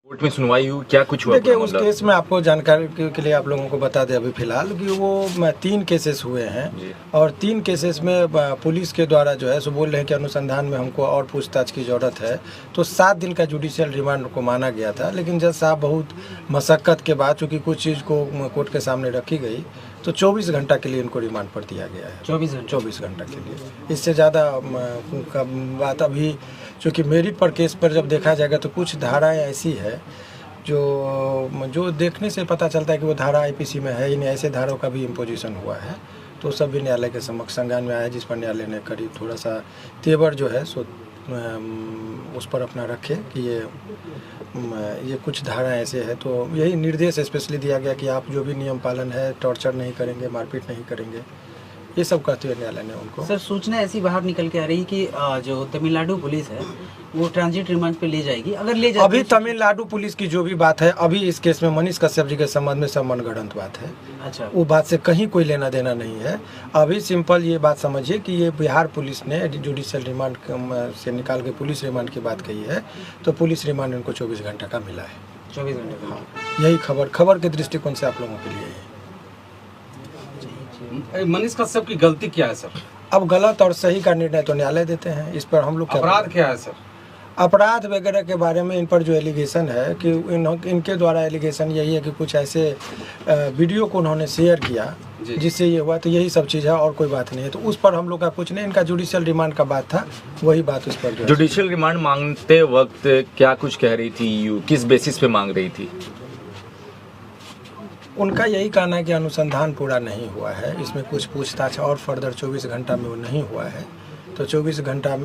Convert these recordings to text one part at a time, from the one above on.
Court में सुनवाई हुई, क्या कुछ हुआ? देखिए, उस केस में आपको जानकारी के लिए आप लोगों को बता दें अभी फिलहाल कि वो 3 केसेस हुए हैं और 3 केसेस में पुलिस के द्वारा जो है सो बोल रहे हैं कि अनुसंधान में हमको और पूछताछ की ज़रूरत है। तो 7 दिन का जुडिशियल रिमांड को माना गया था, लेकिन जज साहब बहुत मशक्क़त के बाद चूँकि कुछ चीज़ को कोर्ट के सामने रखी गई तो 24 घंटा के लिए इनको रिमांड पर दिया गया है। 24 घंटा के लिए, इससे ज़्यादा बात अभी चूँकि मेरिट पर केस पर जब देखा जाएगा तो कुछ धाराएं ऐसी है जो देखने से पता चलता है कि वो धारा आईपीसी में है ही नहीं। ऐसे धाराओं का भी इम्पोजिशन हुआ है तो सब भी न्यायालय के समक्ष संज्ञान में आया, जिस पर न्यायालय ने करीब थोड़ा सा तेवर जो है सो उस पर अपना रखे कि ये कुछ धारा ऐसे है। तो यही निर्देश स्पेशली दिया गया कि आप जो भी नियम पालन है, टॉर्चर नहीं करेंगे, मारपीट नहीं करेंगे, ये सब कहते हुए न्यायालय ने उनको। सर, सूचना ऐसी बाहर निकल के आ रही कि जो तमिलनाडु पुलिस है वो ट्रांजिट रिमांड पे ले जाएगी, अगर ले जाएगी। अभी तमिलनाडु पुलिस की जो भी बात है, अभी इस केस में मनीष कश्यप जी के संबंध में सब मनगढ़ंत बात है। अच्छा, वो बात से कहीं कोई लेना देना नहीं है। अभी सिंपल ये बात समझिए कि ये बिहार पुलिस ने जुडिशियल रिमांड से निकाल के पुलिस रिमांड की बात कही है, तो पुलिस रिमांड इनको 24 घंटे का मिला है। 24 घंटे का। हाँ, यही खबर के दृष्टिकोण से आप लोगों के लिए है। मनीष कश्यप की गलती क्या है सर? अब गलत और सही का निर्णय तो न्यायालय देते हैं, इस पर हम लोग अपराध क्या है सर? अपराध वगैरह के बारे में इन पर जो एलिगेशन है कि इनके द्वारा एलिगेशन यही है कि कुछ ऐसे वीडियो को उन्होंने शेयर किया जिससे ये हुआ, तो यही सब चीज़ है और कोई बात नहीं है। तो उस पर हम लोग का कुछ नहीं, इनका जुडिशियल रिमांड का बात था, वही बात उस पर। जुडिशियल रिमांड मांगते वक्त क्या कुछ कह रही थी यू, किस बेसिस पे मांग रही थी? उनका यही कहना है कि अनुसंधान पूरा नहीं हुआ है, इसमें कुछ पूछताछ और फर्दर 24 घंटा में वो नहीं हुआ है, तो 24 घंटा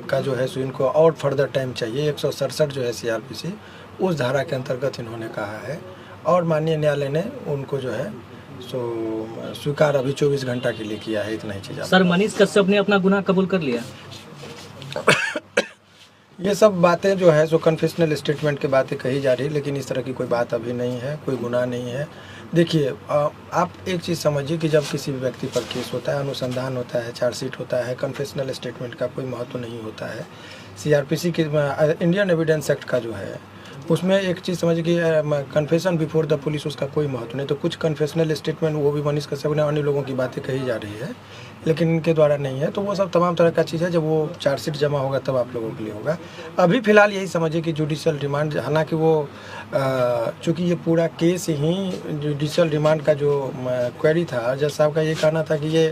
का जो है सो इनको और फर्दर टाइम चाहिए। 167 जो है सीआरपीसी, उस धारा के अंतर्गत इन्होंने कहा है और माननीय न्यायालय ने उनको जो है सो स्वीकार अभी 24 घंटा के लिए किया है। इतना ही चीज़। सर, मनीष कश्यप ने अपना गुनाह कबूल कर लिया? ये सब बातें जो है सो कन्फेशनल स्टेटमेंट की बातें कही जा रही, लेकिन इस तरह की कोई बात अभी नहीं है, कोई गुनाह नहीं है। देखिए, आप एक चीज़ समझिए कि जब किसी भी व्यक्ति पर केस होता है, अनुसंधान होता है, चार्जशीट होता है, कन्फेशनल स्टेटमेंट का कोई महत्व नहीं होता है। सीआरपीसी की इंडियन एविडेंस एक्ट का जो है उसमें एक चीज़ समझिए कि कन्फेशन बिफोर द पुलिस उसका कोई महत्व नहीं। तो कुछ कन्फेशनल स्टेटमेंट वो भी मनीष कश्यप ने अन्य लोगों की बातें कही जा रही है, लेकिन इनके द्वारा नहीं है। तो वो सब तमाम तरह का चीज़ है, जब वो चार्जशीट जमा होगा तब आप लोगों के लिए होगा। अभी फ़िलहाल यही समझिए कि जुडिशियल रिमांड, हालांकि वो चूँकि ये पूरा केस ही जुडिशियल रिमांड का जो क्वेरी था, जज साहब का ये कहना था कि ये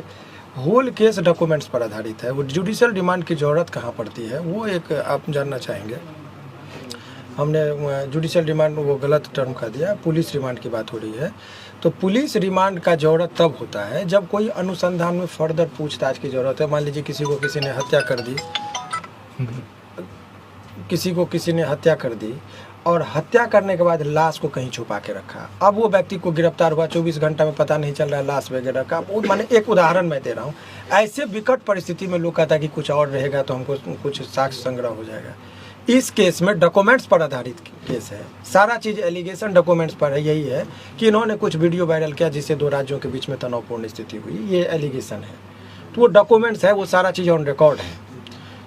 होल केस डॉक्यूमेंट्स पर आधारित है, वो जुडिशियल रिमांड की ज़रूरत कहाँ पड़ती है, वो एक आप जानना चाहेंगे। हमने जुडिशियल रिमांड वो गलत टर्म का दिया, पुलिस रिमांड की बात हो रही है। तो पुलिस रिमांड का ज़रूरत तब होता है जब कोई अनुसंधान में फर्दर पूछताछ की ज़रूरत है। मान लीजिए किसी को किसी ने हत्या कर दी, और हत्या करने के बाद लाश को कहीं छुपा के रखा। अब वो व्यक्ति को गिरफ्तार हुआ, 24 घंटा में पता नहीं चल रहा है लाश वगैरह का। माने एक उदाहरण मैं दे रहा हूँ। ऐसे विकट परिस्थिति में लोग कहता है कि कुछ और रहेगा तो हमको कुछ साक्ष्य संग्रह हो जाएगा। इस केस में डॉक्यूमेंट्स पर आधारित केस है, सारा चीज़ एलिगेशन डॉक्यूमेंट्स पर है। यही है कि इन्होंने कुछ वीडियो वायरल किया जिससे 2 राज्यों के बीच में तनावपूर्ण स्थिति हुई, ये एलिगेशन है। तो वो डॉक्यूमेंट्स है, वो सारा चीज़ ऑन रिकॉर्ड है।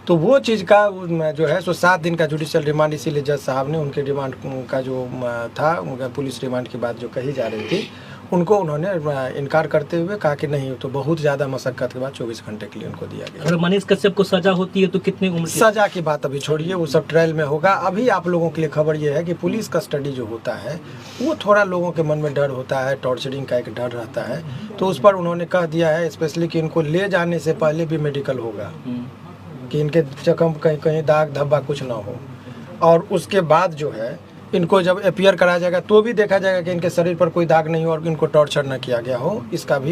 तो वो चीज़ का जो है सो 7 दिन का जुडिशियल रिमांड, इसीलिए जज साहब ने उनके रिमांड का जो था, उनका पुलिस रिमांड की बात जो कही जा रही थी, उनको उन्होंने इनकार करते हुए कहा कि नहीं, तो बहुत ज़्यादा मशक्क़त के बाद 24 घंटे के लिए उनको दिया गया। अगर मनीष कश्यप को सजा होती है तो कितनी उम्र? सजा की बात अभी छोड़िए, वो सब ट्रायल में होगा। अभी आप लोगों के लिए खबर ये है कि पुलिस कस्टडी जो होता है वो थोड़ा लोगों के मन में डर होता है, टॉर्चरिंग का एक डर रहता है। तो उस पर उन्होंने कह दिया है स्पेशली कि इनको ले जाने से पहले भी मेडिकल होगा, कि इनके जख्म कहीं कहीं दाग धब्बा कुछ ना हो, और उसके बाद जो है इनको जब अपीयर कराया जाएगा तो भी देखा जाएगा कि इनके शरीर पर कोई दाग नहीं हो और इनको टॉर्चर न किया गया हो। इसका भी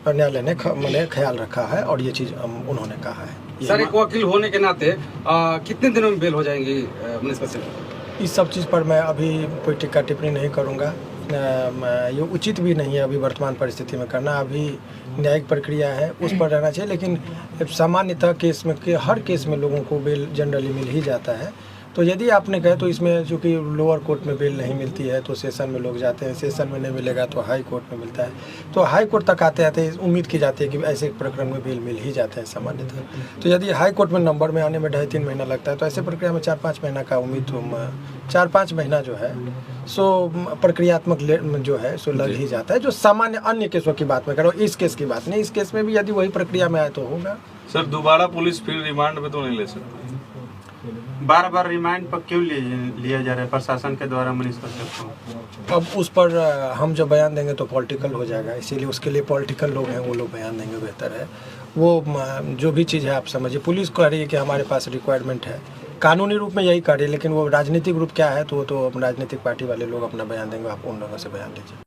न्यायालय ने मैंने ख्याल रखा है और ये चीज़ उन्होंने कहा है। सर, एक वकील होने के नाते कितने दिनों में बेल हो जाएंगी मनीष कश्यप? इस सब चीज़ पर मैं अभी कोई टिक्का टिप्पणी नहीं करूँगा, ये उचित भी नहीं है अभी वर्तमान परिस्थिति में करना। अभी न्यायिक प्रक्रिया है, उस पर रहना चाहिए। लेकिन सामान्यतः केस में हर केस में लोगों को बेल जनरली मिल ही जाता है। तो यदि आपने कहे तो इसमें चूँकि लोअर कोर्ट में बेल नहीं मिलती है तो सेशन में लोग जाते हैं, सेशन में नहीं मिलेगा तो हाई कोर्ट में मिलता है, तो हाई कोर्ट तक आते आते उम्मीद की जाती है कि ऐसे प्रकरण में बेल मिल ही जाते हैं सामान्यतः। तो यदि हाई कोर्ट में नंबर में आने में 2.5-3 महीना लगता है तो ऐसे प्रक्रिया में 4-5 महीना का उम्मीद तो 4-5 महीना जो है सो प्रक्रियात्मक जो है सो लग ही जाता है। जो सामान्य अन्य केसों की बात मैं कर रहा हूँ, इस केस की बात नहीं। इस केस में भी यदि वही प्रक्रिया में आए तो होगा। सर दोबारा पुलिस फिर रिमांड पे तो नहीं ले सकती? बार बार रिमांड पर क्यों लिया जा रहा है प्रशासन के द्वारा मनीष कश्यप को? अब उस पर हम जब बयान देंगे तो पॉलिटिकल हो जाएगा, इसीलिए उसके लिए पॉलिटिकल लोग हैं वो लोग बयान देंगे, बेहतर है। वो जो भी चीज़ है आप समझिए, पुलिस कह रही है कि हमारे पास रिक्वायरमेंट है, कानूनी रूप में यही कह रही है, लेकिन वो राजनीतिक रूप क्या है तो वो तो राजनीतिक पार्टी वाले लोग अपना बयान देंगे, आप उन लोगों से बयान लीजिए।